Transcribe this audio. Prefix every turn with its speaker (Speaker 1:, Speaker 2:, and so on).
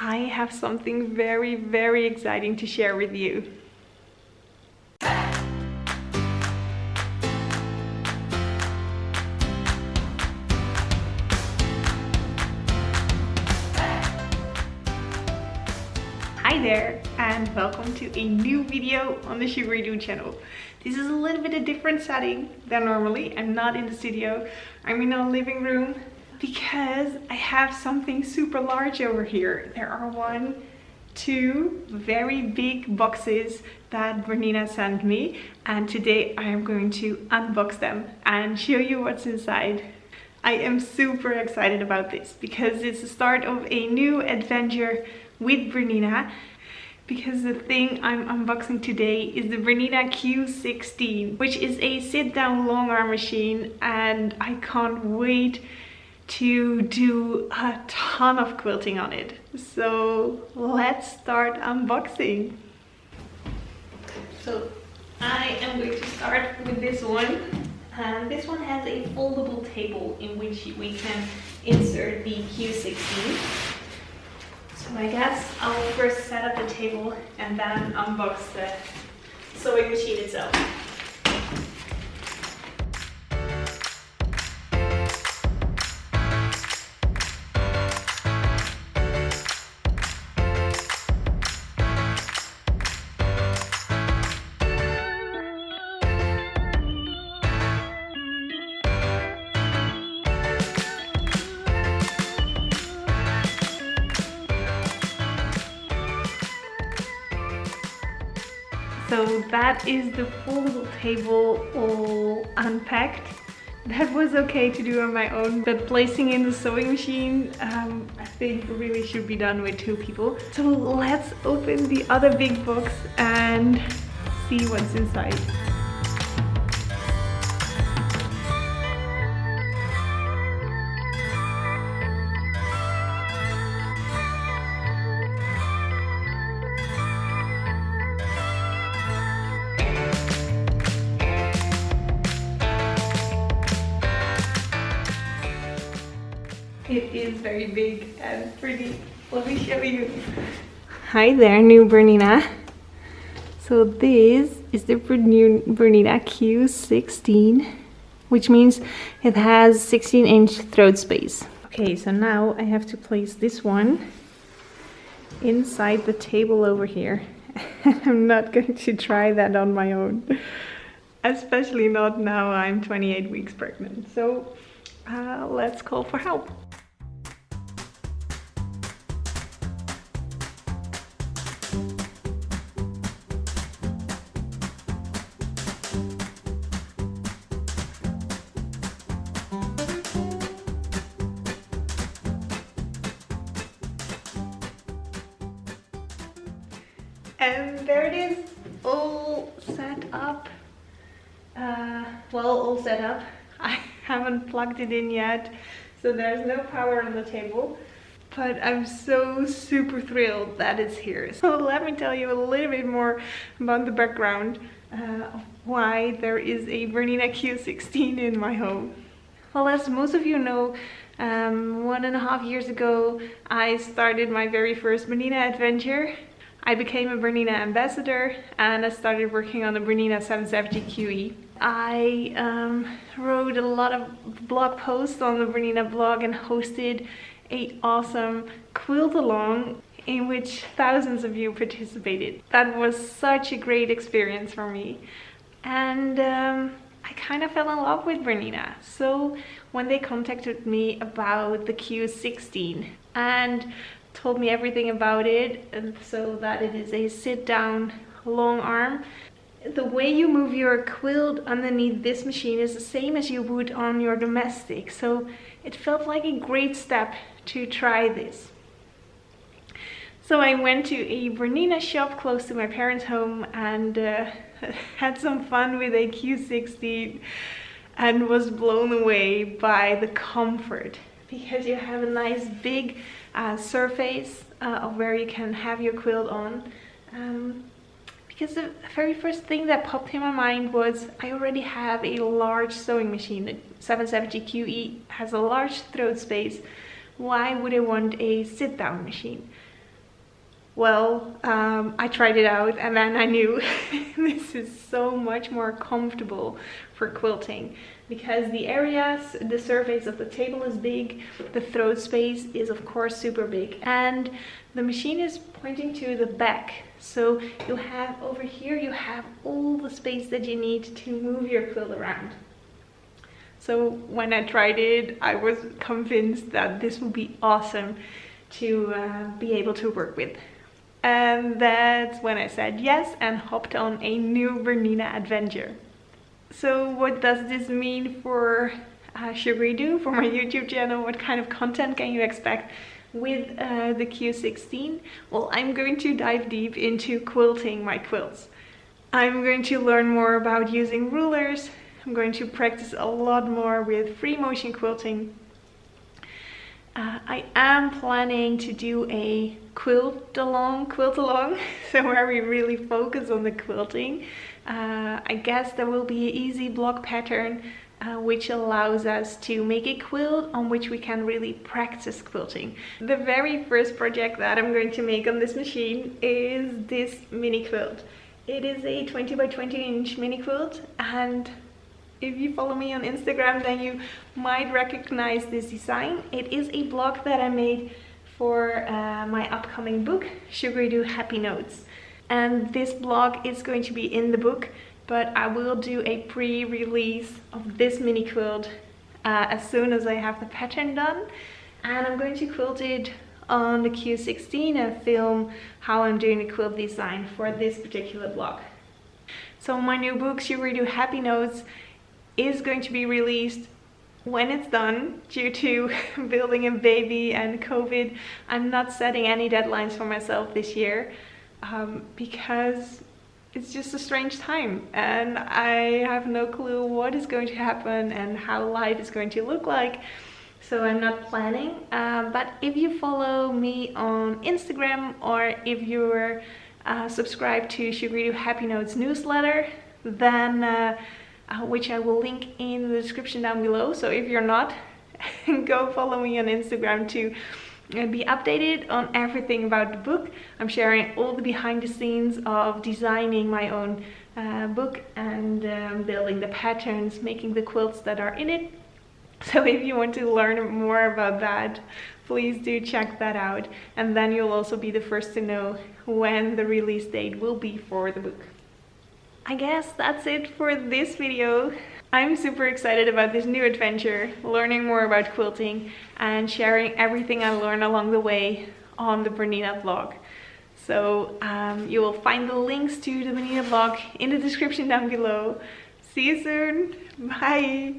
Speaker 1: I have something very, very exciting to share with you. Hi there, and welcome to a new video on the Sugaridoo channel. This is a little bit a different setting than normally. I'm not in the studio, I'm in our living room because I have something super large over here. There are two very big boxes that Bernina sent me, and today I am going to unbox them and show you what's inside. I am super excited about this because it's the start of a new adventure with Bernina, because the thing I'm unboxing today is the Bernina Q16, which is a sit-down long arm machine, and I can't wait to do a ton of quilting on it. So let's start unboxing. So I am going to start with this one. And this one has a foldable table in which we can insert the Q16. So I guess I'll first set up the table and then unbox the sewing machine itself. So that is the foldable table all unpacked. That was okay to do on my own, but placing in the sewing machine, I think really should be done with two people. So let's open the other big box and see what's inside. It is very big and pretty. Let me show you. Hi there, new Bernina. So this is the Bernina Q16, which means it has 16-inch throat space. Okay, so now I have to place this one inside the table over here. I'm not going to try that on my own, especially not now I'm 28 weeks pregnant. So let's call for help. And there it is, all set up. Well, all set up. I haven't plugged it in yet, so there's no power on the table. But I'm so super thrilled that it's here. So let me tell you a little bit more about the background of why there is a Bernina Q16 in my home. Well, as most of you know, 1.5 years ago, I started my very first Bernina adventure. I became a Bernina ambassador and I started working on the Bernina 770 QE. I wrote a lot of blog posts on the Bernina blog and hosted an awesome quilt along in which thousands of you participated. That was such a great experience for me, and I kind of fell in love with Bernina. So when they contacted me about the Q16 and told me everything about it, and so that it is a sit-down long arm, the way you move your quilt underneath this machine is the same as you would on your domestic, so it felt like a great step to try this. So I went to a Bernina shop close to my parents' home and had some fun with a Q16 and was blown away by the comfort, because you have a nice big surface of where you can have your quilt on. Because the very first thing that popped in my mind was I already have a large sewing machine. The 770 QE has a large throat space. Why would I want a sit-down machine? Well, I tried it out and then I knew this is so much more comfortable for quilting because the areas, the surface of the table is big, the throat space is of course super big, and the machine is pointing to the back. So you have over here, you have all the space that you need to move your quilt around. So when I tried it, I was convinced that this would be awesome to be able to work with. And that's when I said yes and hopped on a new Bernina adventure. So what does this mean for Sugaridoo, for my YouTube channel? What kind of content can you expect with the Q16? Well, I'm going to dive deep into quilting my quilts. I'm going to learn more about using rulers. I'm going to practice a lot more with free motion quilting. I am planning to do a quilt along, so where we really focus on the quilting. I guess there will be an easy block pattern which allows us to make a quilt on which we can really practice quilting. The very first project that I'm going to make on this machine is this mini quilt. It is a 20 by 20 inch mini quilt, and if you follow me on Instagram, then you might recognize this design. It is a block that I made for my upcoming book, Sugaridoo Happy Notes. And this block is going to be in the book, but I will do a pre-release of this mini quilt as soon as I have the pattern done. And I'm going to quilt it on the Q16 and film how I'm doing the quilt design for this particular block. So my new book, Sugaridoo Happy Notes, is going to be released when it's done. Due to building a baby and COVID, I'm not setting any deadlines for myself this year because it's just a strange time and I have no clue what is going to happen and how life is going to look like. So I'm not planning, but if you follow me on Instagram or if you're subscribed to Sugaridoo Happy Notes newsletter, then which I will link in the description down below. So if you're not, go follow me on Instagram to be updated on everything about the book. I'm sharing all the behind the scenes of designing my own book and building the patterns, making the quilts that are in it. So if you want to learn more about that, please do check that out. And then you'll also be the first to know when the release date will be for the book. I guess that's it for this video. I'm super excited about this new adventure, learning more about quilting and sharing everything I learned along the way on the Bernina vlog. So you will find the links to the Bernina vlog in the description down below. See you soon. Bye.